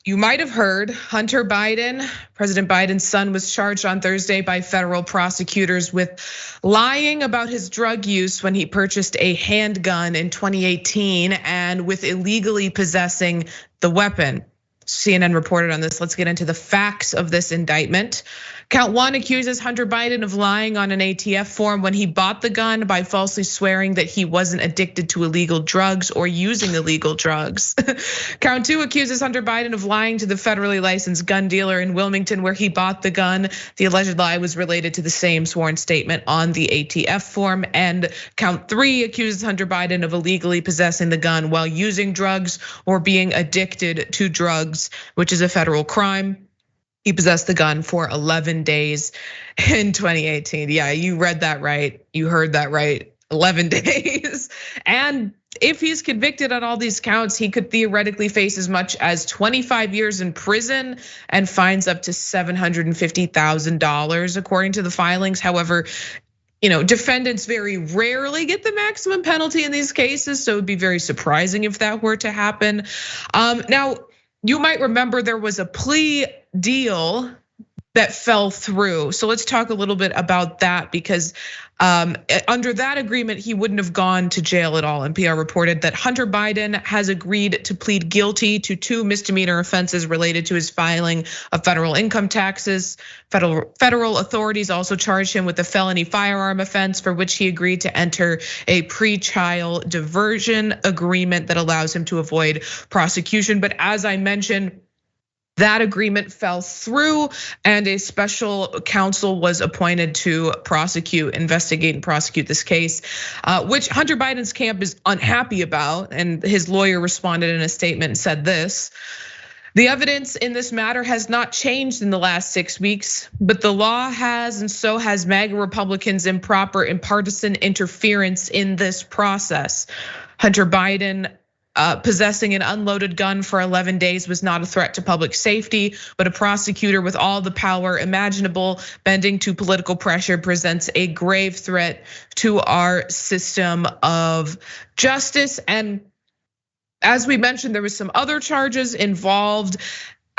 You might have heard Hunter Biden, President Biden's son, was charged on Thursday by federal prosecutors with lying about his drug use when he purchased a handgun in 2018 and with illegally possessing the weapon. CNN reported on this. Let's get into the facts of this indictment. Count 1 accuses Hunter Biden of lying on an ATF form when he bought the gun by falsely swearing that he wasn't addicted to illegal drugs or using illegal drugs. Count 2 accuses Hunter Biden of lying to the federally licensed gun dealer in Wilmington where he bought the gun. The alleged lie was related to the same sworn statement on the ATF form. And count 3 accuses Hunter Biden of illegally possessing the gun while using drugs or being addicted to drugs, which is a federal crime. He possessed the gun for 11 days in 2018. Yeah, you read that right. You heard that right. 11 days. And if he's convicted on all these counts, he could theoretically face as much as 25 years in prison and fines up to $750,000, according to the filings. However, defendants very rarely get the maximum penalty in these cases, so it would be very surprising if that were to happen. Now, you might remember there was a plea deal that fell through. So let's talk a little bit about that because under that agreement, he wouldn't have gone to jail at all. NPR reported that Hunter Biden has agreed to plead guilty to 2 misdemeanor offenses related to his filing of federal income taxes. Federal authorities also charged him with a felony firearm offense for which he agreed to enter a pre-trial diversion agreement that allows him to avoid prosecution. But as I mentioned, that agreement fell through and a special counsel was appointed to investigate and prosecute this case, which Hunter Biden's camp is unhappy about. And his lawyer responded in a statement and said this: "The evidence in this matter has not changed in the last 6 weeks, but the law has, and so has MAGA Republicans' improper and partisan interference in this process. Hunter Biden possessing an unloaded gun for 11 days was not a threat to public safety, but a prosecutor with all the power imaginable bending to political pressure presents a grave threat to our system of justice." And as we mentioned, there was some other charges involved.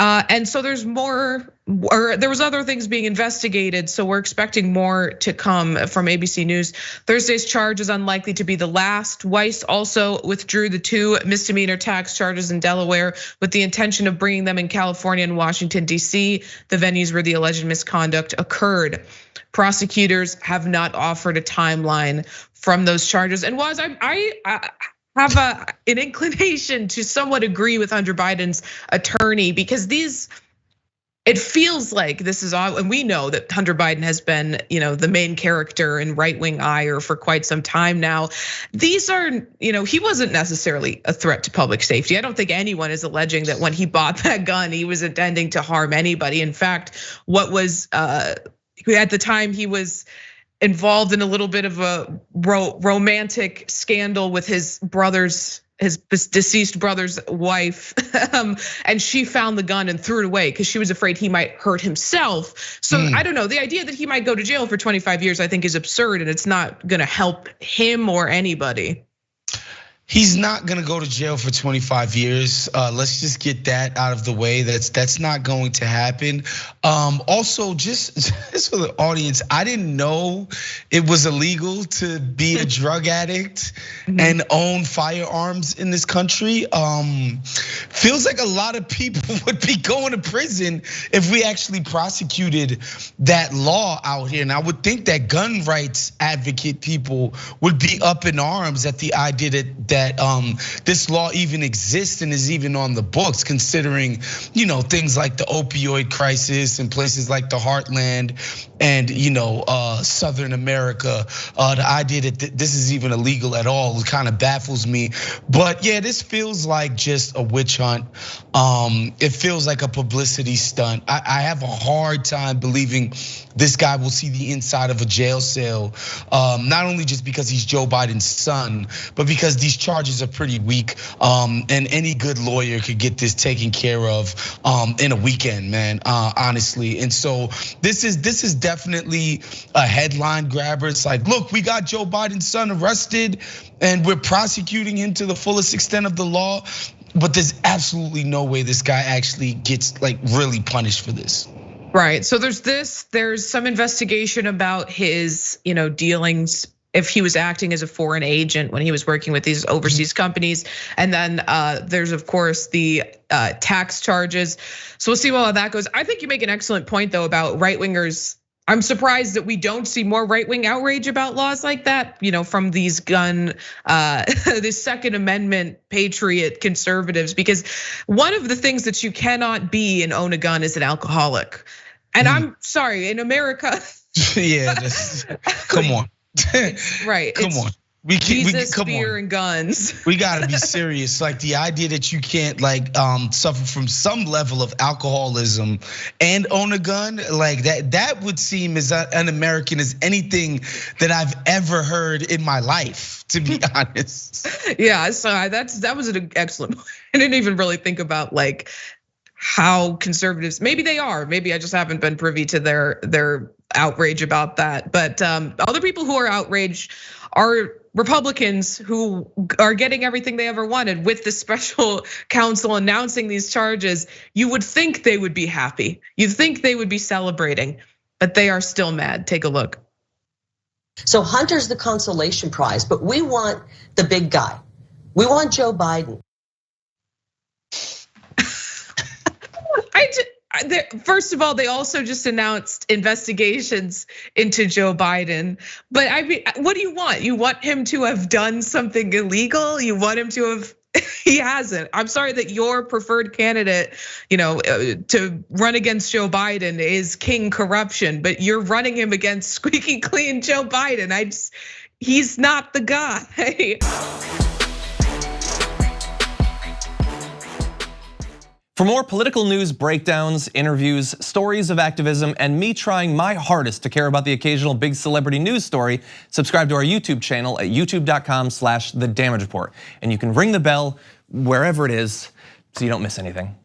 And so there's more, or there was other things being investigated. So we're expecting more to come from ABC News. Thursday's charge is unlikely to be the last. Weiss also withdrew the 2 misdemeanor tax charges in Delaware with the intention of bringing them in California and Washington, D.C., the venues where the alleged misconduct occurred. Prosecutors have not offered a timeline from those charges. And I have an inclination to somewhat agree with Hunter Biden's attorney because it feels like this is odd, and we know that Hunter Biden has been, the main character in right-wing ire for quite some time now. These are, he wasn't necessarily a threat to public safety. I don't think anyone is alleging that when he bought that gun, he was intending to harm anybody. In fact, what was at the time he was involved in a little bit of a romantic scandal with his deceased brother's wife, and she found the gun and threw it away because she was afraid he might hurt himself. So I don't know, the idea that he might go to jail for 25 years I think is absurd, and it's not gonna help him or anybody. He's not gonna go to jail for 25 years. Let's just get that out of the way. That's not going to happen. Also, just for the audience, I didn't know it was illegal to be a drug addict and own firearms in this country. Feels like a lot of people would be going to prison if we actually prosecuted that law out here. And I would think that gun rights advocate people would be up in arms at the idea that this law even exists and is even on the books, considering things like the opioid crisis in places like the Heartland and Southern America. The idea that this is even illegal at all kind of baffles me. But yeah, this feels like just a witch hunt. It feels like a publicity stunt. I have a hard time believing this guy will see the inside of a jail cell, not only just because he's Joe Biden's son, but because these charges are pretty weak. And any good lawyer could get this taken care of in a weekend, man, honestly. And so this is definitely a headline grabber. It's like, look, we got Joe Biden's son arrested and we're prosecuting him to the fullest extent of the law. but there's absolutely no way this guy actually gets like really punished for this. Right, so there's some investigation about his, dealings, if he was acting as a foreign agent when he was working with these overseas companies. And then there's of course the tax charges. So we'll see how that goes. I think you make an excellent point though about right wingers. I'm surprised that we don't see more right-wing outrage about laws like that, from these this Second Amendment patriot conservatives, because one of the things that you cannot be and own a gun is an alcoholic. And I'm sorry, in America. Yeah, come on. Right. Come on. Jesus, beer, and guns. We gotta be serious. Like the idea that you can't suffer from some level of alcoholism and own a gun, like that would seem as un-American as anything that I've ever heard in my life, to be honest. Yeah, so that was an excellent point. I didn't even really think about like how conservatives, maybe they are, maybe I just haven't been privy to their outrage about that. But other people who are outraged are Republicans who are getting everything they ever wanted with the special counsel announcing these charges. You would think they would be happy. You'd think they would be celebrating, but they are still mad. Take a look. So Hunter's the consolation prize, but we want the big guy. We want Joe Biden. First of all, they also just announced investigations into Joe Biden. But I mean, what do you want? You want him to have done something illegal? You want him to have, he hasn't. I'm sorry that your preferred candidate, to run against Joe Biden is King Corruption, but you're running him against squeaky clean Joe Biden. He's not the guy. For more political news, breakdowns, interviews, stories of activism, and me trying my hardest to care about the occasional big celebrity news story, subscribe to our YouTube channel at youtube.com/thedamagereport. And you can ring the bell wherever it is so you don't miss anything.